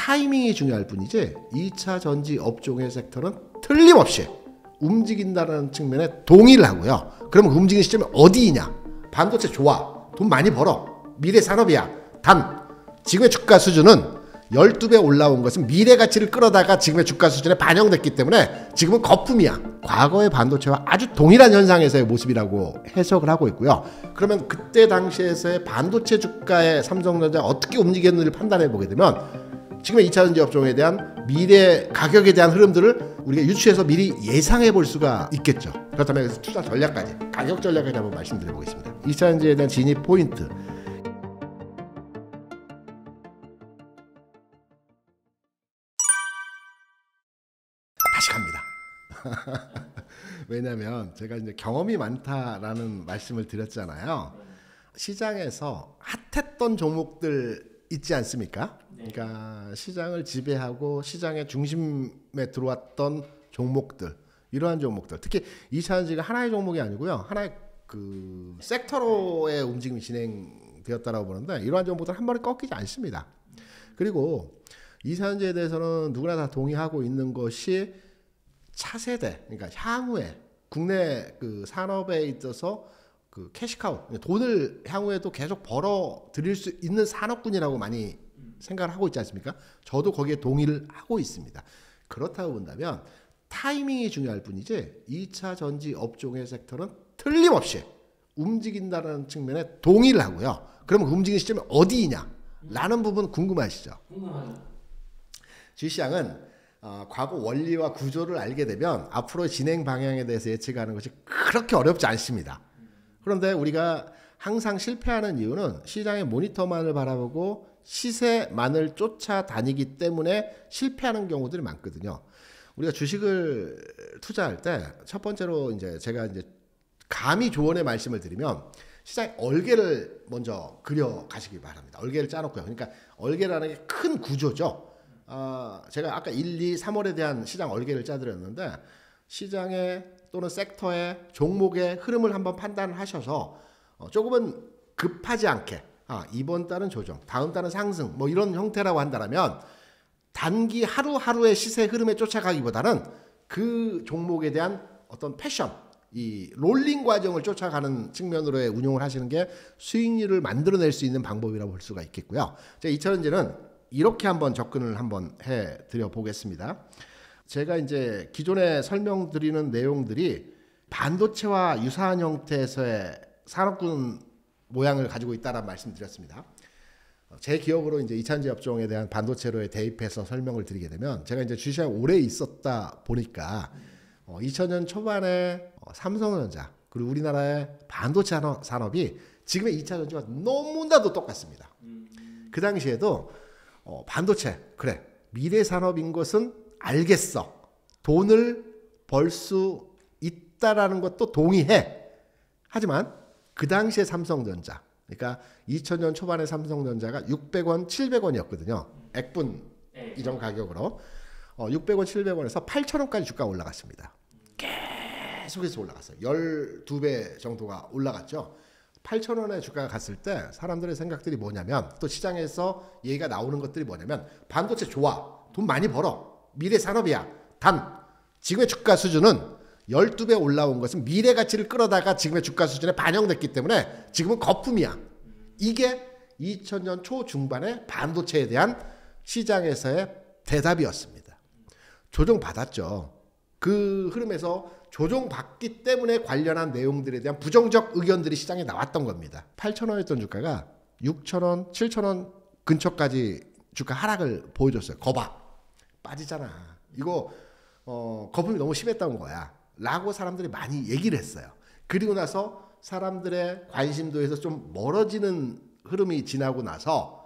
타이밍이 중요할 뿐이지 2차 전지 업종의 섹터는 틀림없이 움직인다는 측면에 동의를 하고요. 그러면 움직이는 시점이 어디이냐? 반도체 좋아. 돈 많이 벌어. 미래 산업이야. 단 지금의 주가 수준은 12배 올라온 것은 미래 가치를 끌어다가 지금의 주가 수준에 반영됐기 때문에 지금은 거품이야. 과거의 반도체와 아주 동일한 현상에서의 모습이라고 해석을 하고 있고요. 그러면 그때 당시에서의 반도체 주가의 삼성전자가 어떻게 움직였는지를 판단해 보게 되면 지금의 2차 전지 업종에 대한 미래 가격에 대한 흐름들을 우리가 유추해서 미리 예상해 볼 수가 있겠죠. 그렇다면 투자 전략까지, 가격 전략까지 한번 말씀드려 보겠습니다. 2차 전지에 대한 진입 포인트. 다시 갑니다. 왜냐하면 제가 이제 경험이 많다라는 말씀을 드렸잖아요. 시장에서 핫했던 종목들 있지 않습니까? 그러니까 시장을 지배하고 시장의 중심에 들어왔던 종목들, 이러한 종목들, 특히 2차 전지가 하나의 종목이 아니고요, 하나의 그 섹터로의 움직임이 진행되었다라고 보는데 이러한 종목들 한 번에 꺾이지 않습니다. 그리고 2차 전지에 대해서는 누구나 다 동의하고 있는 것이 차세대, 그러니까 향후에 국내 그 산업에 있어서 그 캐시카우, 돈을 향후에도 계속 벌어 들일 수 있는 산업군이라고 많이 생각을 하고 있지 않습니까? 저도 거기에 동의를 하고 있습니다. 그렇다고 본다면 타이밍이 중요할 뿐이지 2차 전지 업종의 섹터는 틀림없이 움직인다는 측면에 동의를 하고요. 그러면 움직이는 시점이 어디이냐? 라는 부분 궁금하시죠? 궁금하죠. 주시장은 과거 원리와 구조를 알게 되면 앞으로의 진행 방향에 대해서 예측하는 것이 그렇게 어렵지 않습니다. 그런데 우리가 항상 실패하는 이유는 시장의 모니터만을 바라보고 시세만을 쫓아다니기 때문에 실패하는 경우들이 많거든요. 우리가 주식을 투자할 때 첫 번째로 이제 제가 이제 감히 조언의 말씀을 드리면 시장의 얼개를 먼저 그려 가시기 바랍니다. 얼개를 짜놓고요. 그러니까 얼개라는 게 큰 구조죠. 제가 아까 1, 2, 3월에 대한 시장 얼개를 짜드렸는데 시장의 또는 섹터의 종목의 흐름을 한번 판단을 하셔서 조금은 급하지 않게 이번 달은 조정, 다음 달은 상승 뭐 이런 형태라고 한다면 단기 하루하루의 시세 흐름에 쫓아가기보다는 그 종목에 대한 어떤 패션, 이 롤링 과정을 쫓아가는 측면으로의 운용을 하시는 게 수익률을 만들어낼 수 있는 방법이라고 볼 수가 있겠고요. 제가 2차 전지는 이렇게 한번 접근을 한번 해드려 보겠습니다. 제가 이제 기존에 설명드리는 내용들이 반도체와 유사한 형태에서의 산업군 모양을 가지고 있다라는 말씀드렸습니다. 제 기억으로 이제 2차 전지 업종에 대한 반도체로에 대입해서 설명을 드리게 되면 제가 이제 주식에 오래 있었다 보니까 2000년 초반에 삼성전자 그리고 우리나라의 반도체 산업이 지금의 2차 전지와 너무나도 똑같습니다. 그 당시에도 반도체 그래 미래 산업인 것은 알겠어. 돈을 벌 수 있다라는 것도 동의해. 하지만 그 당시에 삼성전자, 그러니까 2000년 초반에 삼성전자가 600원, 700원이었거든요. 액분 이전 가격으로 600원, 700원에서 8,000원까지 주가가 올라갔습니다. 계속해서 올라갔어요. 12배 정도가 올라갔죠. 8,000원에 주가가 갔을 때 사람들의 생각들이 뭐냐면, 또 시장에서 얘기가 나오는 것들이 뭐냐면, 반도체 좋아. 돈 많이 벌어. 미래 산업이야. 단 지금의 주가 수준은 12배 올라온 것은 미래 가치를 끌어다가 지금의 주가 수준에 반영됐기 때문에 지금은 거품이야. 이게 2000년 초중반의 반도체에 대한 시장에서의 대답이었습니다. 조정받았죠. 그 흐름에서 조정받기 때문에 관련한 내용들에 대한 부정적 의견들이 시장에 나왔던 겁니다. 8,000원이었던 주가가 6,000원, 7,000원 근처까지 주가 하락을 보여줬어요. 거봐. 빠지잖아. 이거 거품이 너무 심했던 거야. 라고 사람들이 많이 얘기를 했어요. 그리고 나서 사람들의 관심도에서 좀 멀어지는 흐름이 지나고 나서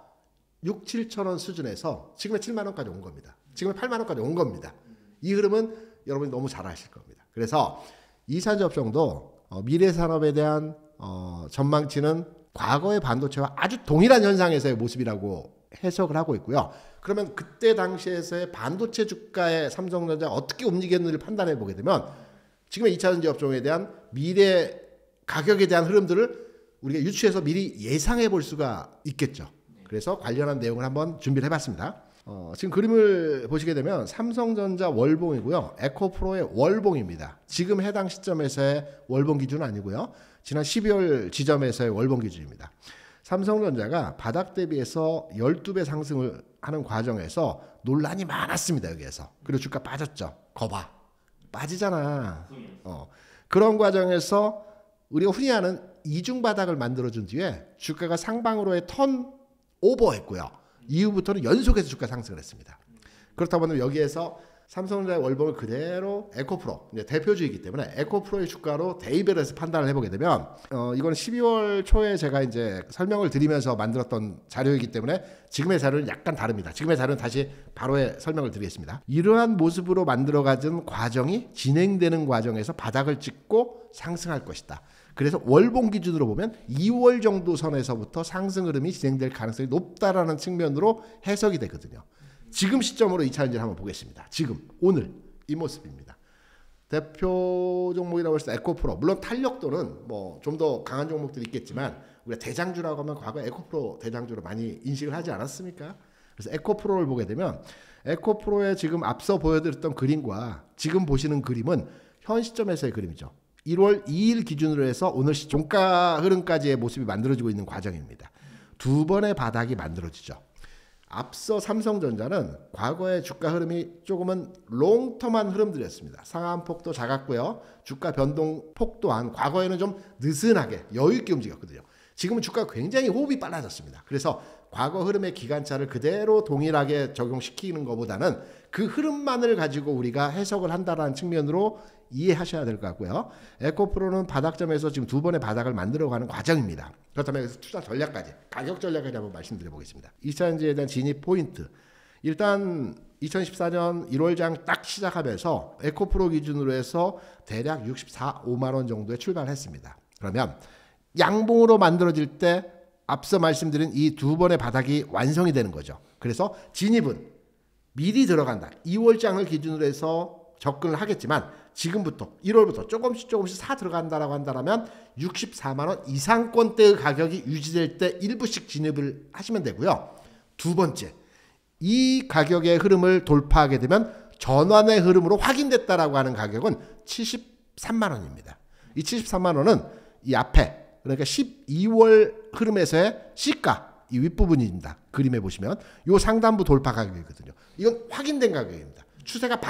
6, 7천원 수준에서 지금의 7만원까지 온 겁니다. 지금의 8만원까지 온 겁니다. 이 흐름은 여러분이 너무 잘 아실 겁니다. 그래서 2차 전지 업종도 미래 산업에 대한 전망치는 과거의 반도체와 아주 동일한 현상에서의 모습이라고 해석을 하고 있고요. 그러면 그때 당시에서의 반도체 주가의 삼성전자가 어떻게 움직였는지를 판단해 보게 되면 지금의 2차 전지 업종에 대한 미래 가격에 대한 흐름들을 우리가 유추해서 미리 예상해 볼 수가 있겠죠. 그래서 관련한 내용을 한번 준비를 해봤습니다. 지금 그림을 보시게 되면 삼성전자 월봉이고요. 에코프로의 월봉입니다. 지금 해당 시점에서의 월봉 기준은 아니고요. 지난 12월 지점에서의 월봉 기준입니다. 삼성전자가 바닥 대비해서 12배 상승을 하는 과정에서 논란이 많았습니다. 여기에서. 그리고 주가 빠졌죠. 거봐. 빠지잖아. 그런 과정에서 우리가 흔히 하는 이중 바닥을 만들어준 뒤에 주가가 상방으로의 턴 오버했고요. 이후부터는 연속해서 주가 상승을 했습니다. 그렇다 보면 여기에서 삼성전자의 월봉을 그대로 에코프로, 이제 대표주이기 때문에 에코프로의 주가로 대입을 해서 판단을 해보게 되면 이건 12월 초에 제가 이제 설명을 드리면서 만들었던 자료이기 때문에 지금의 자료는 약간 다릅니다. 지금의 자료는 다시 바로의 설명을 드리겠습니다. 이러한 모습으로 만들어가진 과정이 진행되는 과정에서 바닥을 찍고 상승할 것이다. 그래서 월봉 기준으로 보면 2월 정도 선에서부터 상승 흐름이 진행될 가능성이 높다라는 측면으로 해석이 되거든요. 지금 시점으로 2차 전지를 한번 보겠습니다. 지금 오늘 이 모습입니다. 대표 종목이라고 해서 에코프로, 물론 탄력도는 뭐 좀 더 강한 종목들이 있겠지만 우리가 대장주라고 하면 과거 에코프로 대장주로 많이 인식을 하지 않았습니까? 그래서 에코프로를 보게 되면 에코프로의 지금 앞서 보여드렸던 그림과 지금 보시는 그림은 현 시점에서의 그림이죠. 1월 2일 기준으로 해서 오늘 종가 흐름까지의 모습이 만들어지고 있는 과정입니다. 두 번의 바닥이 만들어지죠. 앞서 삼성전자는 과거의 주가 흐름이 조금은 롱텀한 흐름들이었습니다. 상한폭도 작았고요. 주가 변동폭 또한 과거에는 좀 느슨하게 여유있게 움직였거든요. 지금은 주가가 굉장히 호흡이 빨라졌습니다. 그래서 과거 흐름의 기간차를 그대로 동일하게 적용시키는 것보다는 그 흐름만을 가지고 우리가 해석을 한다는 측면으로 이해하셔야 될 것 같고요. 에코프로는 바닥점에서 지금 두 번의 바닥을 만들어가는 과정입니다. 그렇다면 여기서 투자 전략까지, 가격 전략까지 한번 말씀드려 보겠습니다. 2차전지에 대한 진입 포인트. 일단 2014년 1월장 딱 시작하면서 에코프로 기준으로 해서 대략 64, 5만 원 정도에 출발했습니다. 그러면 양봉으로 만들어질 때 앞서 말씀드린 이 두 번의 바닥이 완성이 되는 거죠. 그래서 진입은 미리 들어간다. 2월장을 기준으로 해서 접근을 하겠지만 지금부터 1월부터 조금씩 사 들어간다라고 한다면 64만 원 이상권대의 가격이 유지될 때 일부씩 진입을 하시면 되고요. 두 번째, 이 가격의 흐름을 돌파하게 되면 전환의 흐름으로 확인됐다라고 하는 가격은 73만 원입니다. 이 73만 원은 이 앞에 그러니까 12월 흐름에서의 시가 이 윗부분입니다. 그림에 보시면 이 상단부 돌파 가격이거든요. 이건 확인된 가격입니다. 추세가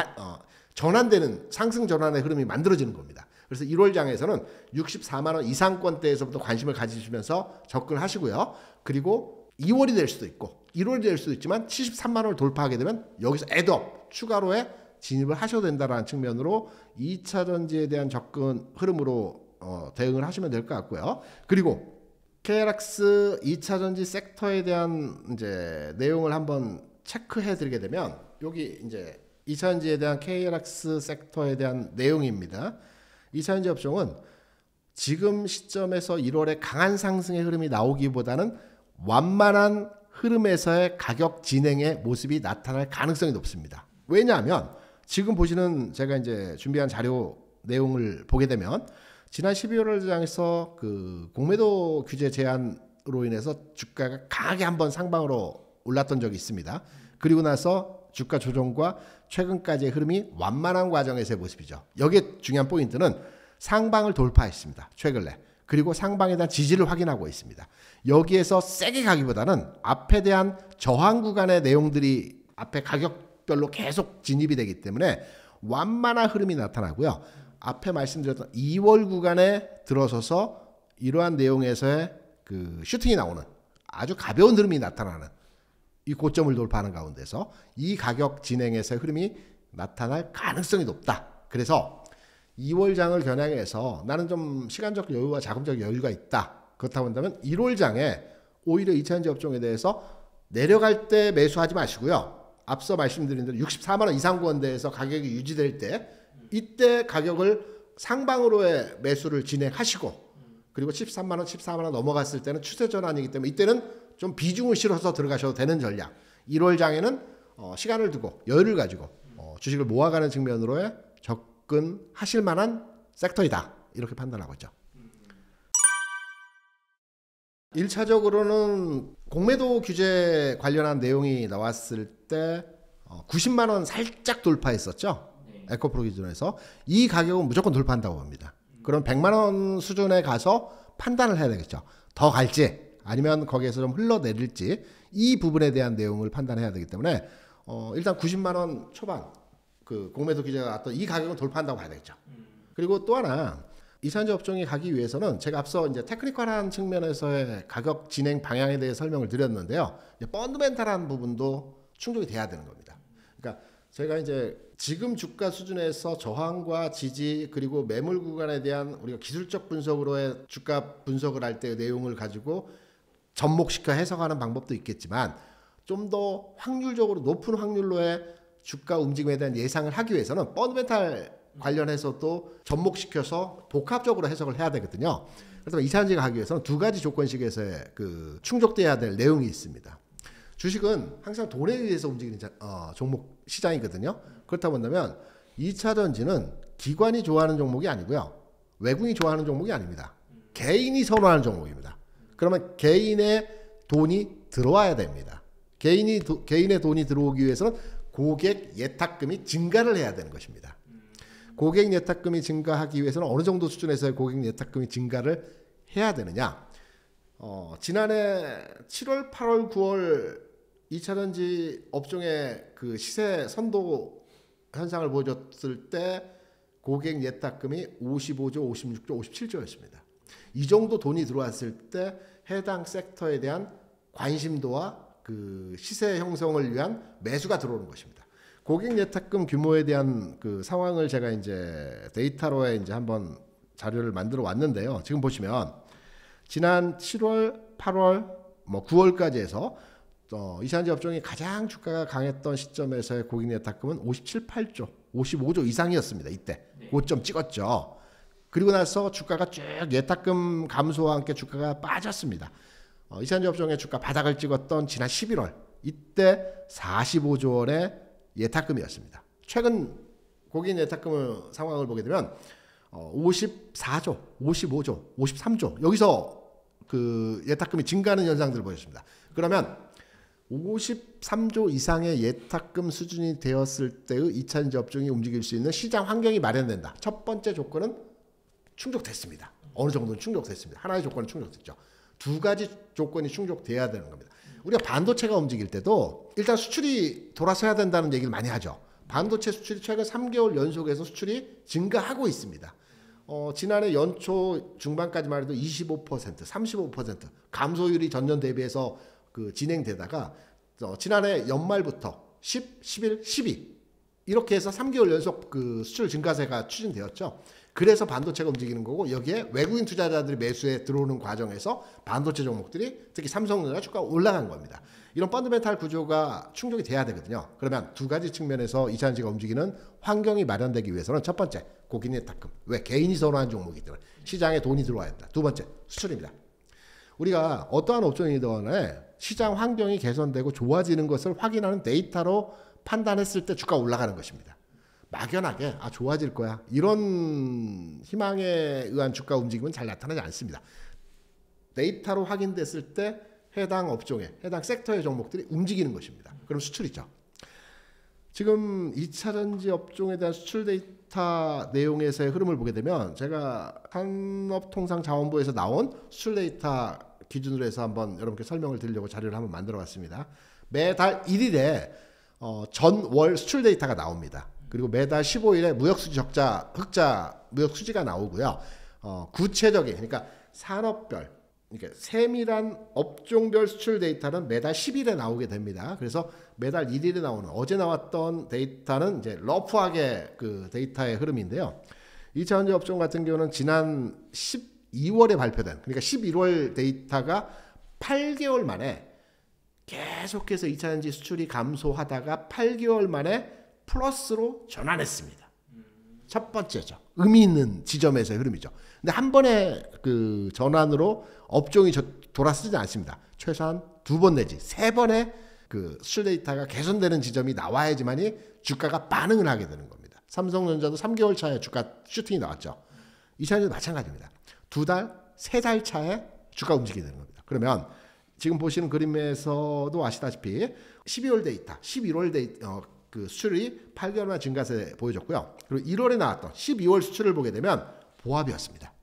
전환되는 상승 전환의 흐름이 만들어지는 겁니다. 그래서 1월장에서는 64만 원 이상권대에서부터 관심을 가지시면서 접근을 하시고요. 그리고 2월이 될 수도 있고 1월이 될 수도 있지만 73만 원을 돌파하게 되면 여기서 애드업 추가로의 진입을 하셔도 된다는 측면으로 2차 전지에 대한 접근 흐름으로 대응을 하시면 될 것 같고요. 그리고 KLX 2차 전지 섹터에 대한 이제 내용을 한번 체크해 드리게 되면 여기 이제 2차 전지에 대한 KLX 섹터에 대한 내용입니다. 2차 전지 업종은 지금 시점에서 1월에 강한 상승의 흐름이 나오기보다는 완만한 흐름에서의 가격 진행의 모습이 나타날 가능성이 높습니다. 왜냐하면 지금 보시는 제가 이제 준비한 자료 내용을 보게 되면 지난 12월 장에서 그 공매도 규제 제한으로 인해서 주가가 강하게 한번 상방으로 올랐던 적이 있습니다. 그리고 나서 주가 조정과 최근까지의 흐름이 완만한 과정에서의 모습이죠. 여기에 중요한 포인트는 상방을 돌파했습니다. 최근에. 그리고 상방에 대한 지지를 확인하고 있습니다. 여기에서 세게 가기보다는 앞에 대한 저항 구간의 내용들이 앞에 가격별로 계속 진입이 되기 때문에 완만한 흐름이 나타나고요. 앞에 말씀드렸던 2월 구간에 들어서서 이러한 내용에서의 그 슈팅이 나오는 아주 가벼운 흐름이 나타나는 이 고점을 돌파하는 가운데서 이 가격 진행에서의 흐름이 나타날 가능성이 높다. 그래서 2월장을 겨냥해서 나는 좀 시간적 여유와 자금적 여유가 있다. 그렇다고 한다면 1월장에 오히려 2차전지 업종에 대해서 내려갈 때 매수하지 마시고요. 앞서 말씀드린 대로 64만 원 이상권대에서 가격이 유지될 때 이때 가격을 상방으로의 매수를 진행하시고 그리고 13만 원, 14만 원 넘어갔을 때는 추세 전환이기 때문에 이때는 좀 비중을 실어서 들어가셔도 되는 전략. 1월장에는 시간을 두고 여유를 가지고 주식을 모아가는 측면으로의 접근하실 만한 섹터이다. 이렇게 판단하고 있죠. 1차적으로는 공매도 규제 관련한 내용이 나왔을 때 90만 원 살짝 돌파했었죠. 네. 에코프로 기준에서 이 가격은 무조건 돌파한다고 봅니다. 그럼 100만 원 수준에 가서 판단을 해야 되겠죠. 더 갈지 아니면 거기에서 좀 흘러내릴지 이 부분에 대한 내용을 판단해야 되기 때문에 일단 90만 원 초반 그 공매도 규제가 나왔던 이 가격은 돌파한다고 봐야 되겠죠. 그리고 또 하나 이차전지 업종이 가기 위해서는 제가 앞서 이제 테크니컬한 측면에서의 가격 진행 방향에 대해 설명을 드렸는데요. 펀드멘탈한 부분도 충족이 돼야 되는 겁니다. 그러니까 제가 이제 지금 주가 수준에서 저항과 지지 그리고 매물 구간에 대한 우리가 기술적 분석으로의 주가 분석을 할 때의 내용을 가지고 접목시켜 해석하는 방법도 있겠지만 좀 더 확률적으로 높은 확률로의 주가 움직임에 대한 예상을 하기 위해서는 펀드멘탈 관련해서도 접목시켜서 복합적으로 해석을 해야 되거든요. 그래서 이차전지가 가기 위해서는 두 가지 조건식에서의 그 충족돼야 될 내용이 있습니다. 주식은 항상 돈에 의해서 움직이는 종목 시장이거든요. 그렇다 본다면 2차전지는 기관이 좋아하는 종목이 아니고요. 외국인이 좋아하는 종목이 아닙니다. 개인이 선호하는 종목입니다. 그러면 개인의 돈이 들어와야 됩니다. 개인의 돈이 들어오기 위해서는 고객 예탁금이 증가를 해야 되는 것입니다. 고객 예탁금이 증가하기 위해서는 어느 정도 수준에서의 고객 예탁금이 증가를 해야 되느냐. 지난해 7월, 8월, 9월 2차전지 업종의 그 시세 선도 현상을 보여줬을 때 고객 예탁금이 55조, 56조, 57조였습니다. 이 정도 돈이 들어왔을 때 해당 섹터에 대한 관심도와 그 시세 형성을 위한 매수가 들어오는 것입니다. 고객 예탁금 규모에 대한 그 상황을 제가 이제 데이터로에 이제 한번 자료를 만들어 왔는데요. 지금 보시면 지난 7월, 8월, 9월까지 해서 이차전지 업종이 가장 주가가 강했던 시점에서의 고객 예탁금은 57, 8조, 55조 이상이었습니다. 이때 고점 찍었죠. 그리고 나서 주가가 쭉 예탁금 감소와 함께 주가가 빠졌습니다. 이차전지 업종의 주가 바닥을 찍었던 지난 11월 이때 45조 원의 예탁금이었습니다. 최근 고객 예탁금 상황을 보게 되면 54조, 55조, 53조 여기서 그 예탁금이 증가하는 현상들을 보였습니다. 그러면 53조 이상의 예탁금 수준이 되었을 때의 2차전지 업종이 움직일 수 있는 시장 환경이 마련된다. 첫 번째 조건은 충족됐습니다. 어느 정도는 충족됐습니다. 하나의 조건은 충족됐죠. 두 가지 조건이 충족돼야 되는 겁니다. 우리가 반도체가 움직일 때도 일단 수출이 돌아서야 된다는 얘기를 많이 하죠. 반도체 수출이 최근 3개월 연속해서 수출이 증가하고 있습니다. 지난해 연초 중반까지만 해도 25%, 35% 감소율이 전년 대비해서 그 진행되다가 지난해 연말부터 10, 11, 12 이렇게 해서 3개월 연속 그 수출 증가세가 추진되었죠. 그래서 반도체가 움직이는 거고 여기에 외국인 투자자들이 매수에 들어오는 과정에서 반도체 종목들이 특히 삼성전자 주가가 올라간 겁니다. 이런 펀드멘탈 구조가 충족이 돼야 되거든요. 그러면 두 가지 측면에서 이차전지가 움직이는 환경이 마련되기 위해서는 첫 번째 고객 예탁금. 왜? 개인이 선호하는 종목이기 때문에 시장에 돈이 들어와야 된다. 두 번째 수출입니다. 우리가 어떠한 업종이든 간에 시장 환경이 개선되고 좋아지는 것을 확인하는 데이터로 판단했을 때 주가가 올라가는 것입니다. 막연하게 좋아질 거야 이런 희망에 의한 주가 움직임은 잘 나타나지 않습니다. 데이터로 확인됐을 때 해당 업종에 해당 섹터의 종목들이 움직이는 것입니다. 그럼 수출이죠. 지금 2차전지 업종에 대한 수출 데이터 내용에서의 흐름을 보게 되면 제가 산업통상자원부에서 나온 수출 데이터 기준으로 해서 한번 여러분께 설명을 드리려고 자료를 한번 만들어 봤습니다. 매달 1일에 전월 수출 데이터가 나옵니다. 그리고 매달 15일에 무역수지 흑자 무역수지가 나오고요. 구체적인 그러니까 산업별 그러니까 세밀한 업종별 수출 데이터는 매달 10일에 나오게 됩니다. 그래서 매달 1일에 나오는 어제 나왔던 데이터는 이제 러프하게 그 데이터의 흐름인데요. 2차전지 업종 같은 경우는 지난 12월에 발표된 그러니까 11월 데이터가 8개월 만에 계속해서 2차전지 수출이 감소하다가 8개월 만에 플러스로 전환했습니다. 첫 번째죠. 의미 있는 지점에서의 흐름이죠. 근데 한 번의 그 전환으로 업종이 돌아서지 않습니다. 최소한 두 번 내지 세 번의 그 수출 데이터가 개선되는 지점이 나와야지만이 주가가 반응을 하게 되는 겁니다. 삼성전자도 3개월 차에 주가 슈팅이 나왔죠. 이차전지도 마찬가지입니다. 두 달, 세 달 차에 주가 움직이게 되는 겁니다. 그러면 지금 보시는 그림에서도 아시다시피 12월 데이터, 11월 데이터 그 수출이 8개월만 증가세 보여줬고요. 그리고 1월에 나왔던 12월 수출을 보게 되면 보합이었습니다.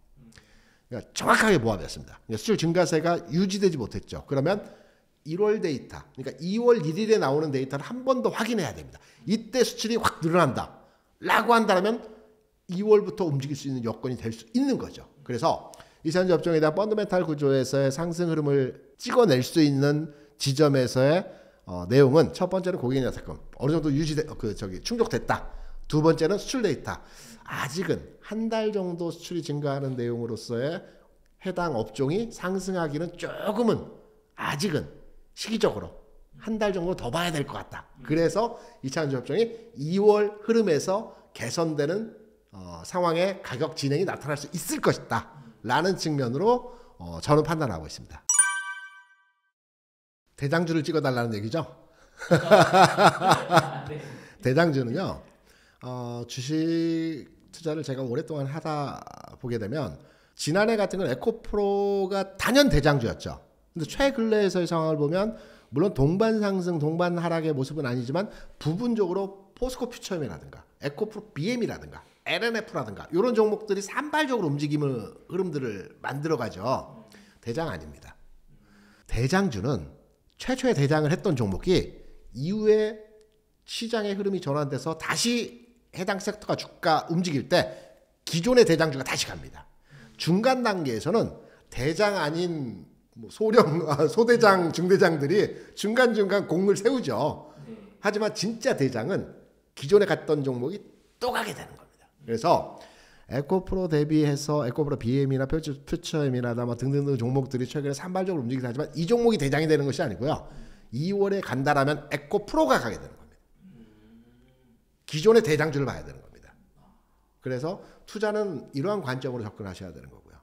그러니까 정확하게 보합이었습니다. 그러니까 수출 증가세가 유지되지 못했죠. 그러면 1월 데이터, 그러니까 2월 1일에 나오는 데이터를 한 번 더 확인해야 됩니다. 이때 수출이 확 늘어난다 라고 한다면 2월부터 움직일 수 있는 여건이 될 수 있는 거죠. 그래서 이산지 업종에 대한 펀더멘탈 구조에서의 상승 흐름을 찍어낼 수 있는 지점에서의 내용은 첫 번째는 고객이나 상품 어느 정도 충족됐다. 두 번째는 수출 데이터. 아직은 한 달 정도 수출이 증가하는 내용으로서의 해당 업종이 상승하기는 조금은 아직은 시기적으로 한 달 정도 더 봐야 될 것 같다. 그래서 이차전지 업종이 2월 흐름에서 개선되는 상황의 가격 진행이 나타날 수 있을 것이다 라는 측면으로 저는 판단하고 있습니다. 대장주를 찍어달라는 얘기죠. 대장주는요, 주식 투자를 제가 오랫동안 하다 보게 되면 지난해 같은 건 에코프로가 단연 대장주였죠. 근데 최근래에서의 상황을 보면 물론 동반 상승, 동반 하락의 모습은 아니지만 부분적으로 포스코 퓨처엠이라든가 에코프로 BM이라든가 LNF라든가 이런 종목들이 산발적으로 움직임을 흐름들을 만들어가죠. 대장 아닙니다. 대장주는 최초의 대장을 했던 종목이 이후에 시장의 흐름이 전환돼서 다시 해당 섹터가 주가 움직일 때 기존의 대장주가 다시 갑니다. 중간 단계에서는 대장 아닌 소대장, 중대장들이 중간중간 공을 세우죠. 하지만 진짜 대장은 기존에 갔던 종목이 또 가게 되는 겁니다. 그래서 에코프로 대비해서 에코프로 BM이나 퓨처엠이나 등등등 종목들이 최근에 산발적으로 움직이긴 하지만 이 종목이 대장이 되는 것이 아니고요. 2월에 간다라면 에코프로가 가게 되는 겁니다. 기존의 대장주를 봐야 되는 겁니다. 그래서 투자는 이러한 관점으로 접근하셔야 되는 거고요.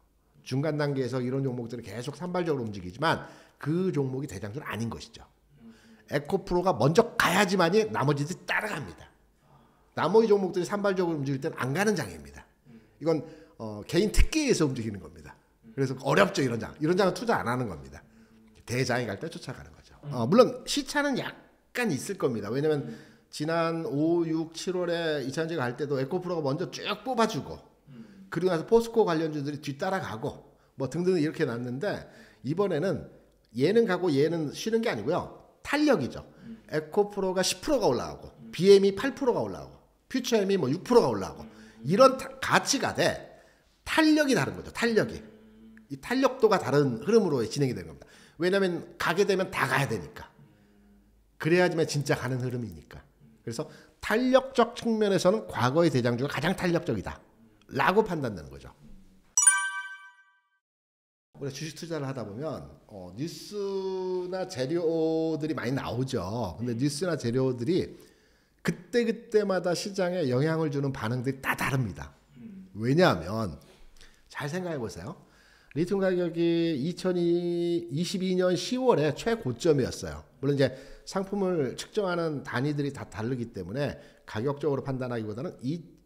중간 단계에서 이런 종목들이 계속 산발적으로 움직이지만 그 종목이 대장주는 아닌 것이죠. 에코프로가 먼저 가야지만이 나머지들이 따라갑니다. 나머지 종목들이 산발적으로 움직일 때는 안 가는 장입니다. 이건 개인 특기에서 움직이는 겁니다. 그래서 어렵죠. 이런 장은 투자 안 하는 겁니다. 대장이 갈 때 쫓아가는 거죠. 물론 시차는 약간 있을 겁니다. 왜냐하면 지난 5, 6, 7월에 이차전지가 갈 때도 에코프로가 먼저 쭉 뽑아주고 그리고 나서 포스코 관련주들이 뒤따라가고 등등 이렇게 났는데 이번에는 얘는 가고 얘는 쉬는 게 아니고요. 탄력이죠. 에코프로가 10%가 올라가고 BM이 8%가 올라가고 퓨처엠이 6%가 올라가고 이런 가치가 돼 탄력이 다른 거죠. 탄력이. 이 탄력도가 다른 흐름으로 진행이 되는 겁니다. 왜냐하면 가게 되면 다 가야 되니까. 그래야지만 진짜 가는 흐름이니까. 그래서 탄력적 측면에서는 과거의 대장주가 가장 탄력적이다 라고 판단되는 거죠. 우리가 주식 투자를 하다 보면 뉴스나 재료들이 많이 나오죠. 근데 뉴스나 재료들이 그때그때마다 시장에 영향을 주는 반응들이 다 다릅니다. 왜냐하면 잘 생각해 보세요. 리튬 가격이 2022년 10월에 최고점이었어요. 물론 이제 상품을 측정하는 단위들이 다 다르기 때문에 가격적으로 판단하기보다는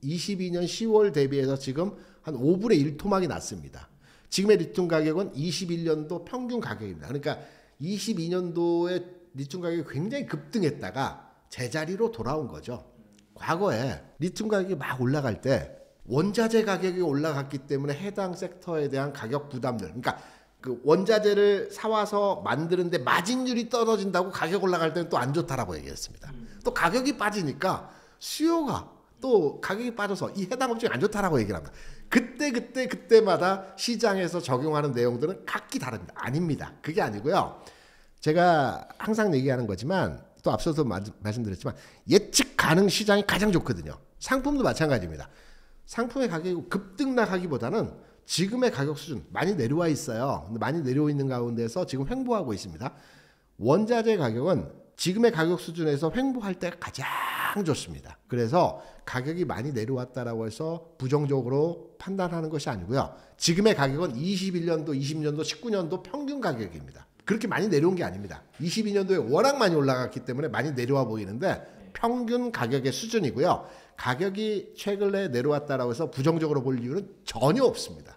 22년 10월 대비해서 지금 한 5분의 1 토막이 났습니다. 지금의 리튬 가격은 21년도 평균 가격입니다. 그러니까 22년도에 리튬 가격이 굉장히 급등했다가 제자리로 돌아온 거죠. 과거에 리튬 가격이 막 올라갈 때 원자재 가격이 올라갔기 때문에 해당 섹터에 대한 가격 부담들, 그러니까 그 원자재를 사와서 만드는데 마진율이 떨어진다고 가격 올라갈 때는 또 안 좋다라고 얘기했습니다. 또 가격이 빠지니까 수요가 또 가격이 빠져서 이 해당 업종이 안 좋다라고 얘기를 합니다. 그때마다 시장에서 적용하는 내용들은 각기 다릅니다. 아닙니다. 그게 아니고요. 제가 항상 얘기하는 거지만 또 앞서도 말씀드렸지만 예측 가능 시장이 가장 좋거든요. 상품도 마찬가지입니다. 상품의 가격이 급등락하기보다는 지금의 가격 수준 많이 내려와 있어요. 근데 많이 내려와 있는 가운데서 지금 횡보하고 있습니다. 원자재 가격은 지금의 가격 수준에서 횡보할 때 가장 좋습니다. 그래서 가격이 많이 내려왔다라고 해서 부정적으로 판단하는 것이 아니고요. 지금의 가격은 21년도, 20년도, 19년도 평균 가격입니다. 그렇게 많이 내려온 게 아닙니다. 22년도에 워낙 많이 올라갔기 때문에 많이 내려와 보이는데 평균 가격의 수준이고요. 가격이 최근에 내려왔다라고 해서 부정적으로 볼 이유는 전혀 없습니다.